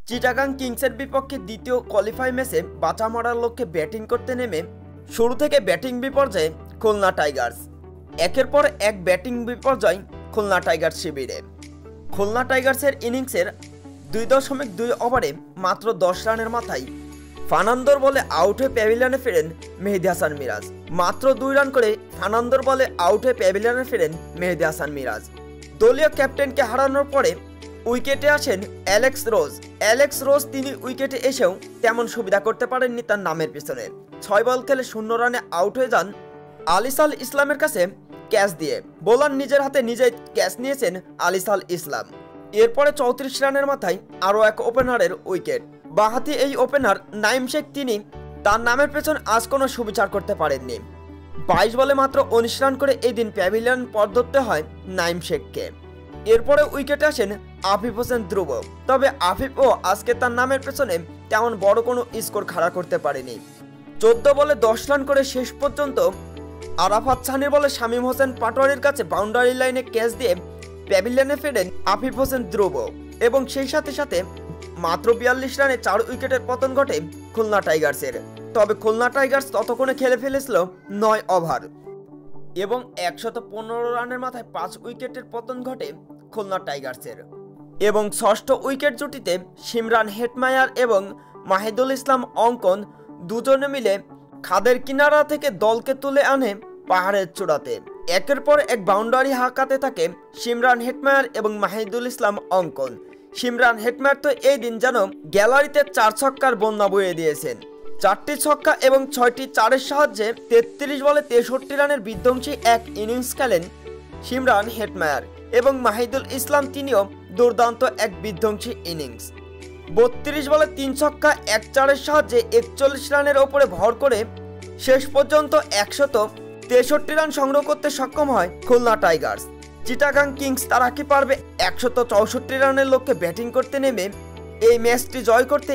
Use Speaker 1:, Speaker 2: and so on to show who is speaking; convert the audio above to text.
Speaker 1: চিটাগাং কিংসের বিপক্ষে দ্বিতীয় কোয়ালিফাই ম্যাচে বাঁচা মারার লক্ষ্যে ব্যাটিং করতে নেমে শুরু থেকে ব্যাটিং বিপর্যয়ে খুলনা টাইগার্স। একের পর এক ব্যাটিং বিপর্যয় খুলনা টাইগার্স শিবিরে। খুলনা টাইগার্সের ইনিংসের 2.2 ওভারে মাত্র 10 রানের মাথায় ফার্নান্দোর বলে আউট হয়ে প্যাভিলিয়নে ফেরেন মেহেদী হাসান মিরাজ। মাত্র 2 রান করে ফার্নান্দোর বলে আউট হয়ে প্যাভিলিয়নে ফেরেন মেহেদী হাসান মিরাজ। দলীয় ক্যাপ্টেনকে হারানোর পরে উইকেটে আসেন অ্যালেক্স রোজ। তিনি উইকেটে এসেও তেমন সুবিধা করতে পারেননি তার নামের পিছনে। 6 বল খেলে 0 রানে আউট হয়ে যান আলিসাল ইসলামের কাছে ক্যাচ দিয়ে। বোলার নিজের হাতে নিজেই ক্যাচ নিয়েছেন আলিসাল ইসলাম। এরপরে 34 রানের মাথায় আরও এক ওপেনারের উইকেট। বাঁহাতি এই ওপেনার নাইম শেখ, তিনি তার নামের পেছনে আজ কোনো সুবিচার করতে পারেননি। 22 বলে মাত্র 19 রান করে এই দিন প্যাভিলিয়ন পথ ধরতে হয় নাইম শেখকে। এরপরে উইকেটে আসেন আফিফ হোসেন ধ্রুব। তবে আফিফও আজকে তার নামের পেছনে তেমন বড় কোনো স্কোর খাড়া করতে পারেনি। 14 বলে 10 রান করে শেষ পর্যন্ত আরাফাত সানির বলে শামীম হোসেন পাটোয়ারির কাছে বাউন্ডারি লাইনে ক্যাচ দিয়ে প্যাভিলিয়নে ফেরেন আফিফ হোসেন ধ্রুব এবং সেই সাথে সাথে মাত্র 42 রানে 4 উইকেটের পতন ঘটে খুলনা টাইগার্সের। তবে খুলনা টাইগার্স ততক্ষণে খেলে ফেলেছিল 9 ওভার এবং 115 রানের মাথায় 5 উইকেটের পতন ঘটে খুলনা টাইগার্সের। এবং ষষ্ঠ উইকেট জুটিতে শিমরান হেটমায়ার এবং মাহিদুল ইসলাম অঙ্কন দুজনে মিলে খাদের কিনারা থেকে দলকে তুলে আনে পাহাড়ের চূড়াতে। একের পর এক বাউন্ডারি হাঁকাতে থাকে শিমরান হেটমায়ার এবং মাহিদুল ইসলাম অঙ্কন। শিমরান হেটমায়ার তো এই দিন যেন গ্যালারিতে 4 ছক্কার বন্যা বয়ে দিয়েছেন। 4টি ছক্কা এবং 6টি চারের সাহায্যে 33 বলে 63 রানের বিধ্বংসী এক ইনিংস খেলেন শিমরান হেটমায়ার এবং মাহিদুল ইসলাম তিনিও দুর্দান্ত এক বিধ্বংসী ইনিংস। 32 বলে 3 ছক্কা 1 চারের সাহায্যে 41 রানের ওপরে ভর করে শেষ পর্যন্ত 163 রান সংগ্রহ করতে সক্ষম হয় খুলনা টাইগার্স। চিটাগাং কিংস তারা কি পারবে 164 রানের লক্ষ্যে ব্যাটিং করতে নেমে এই ম্যাচটি জয় করতে?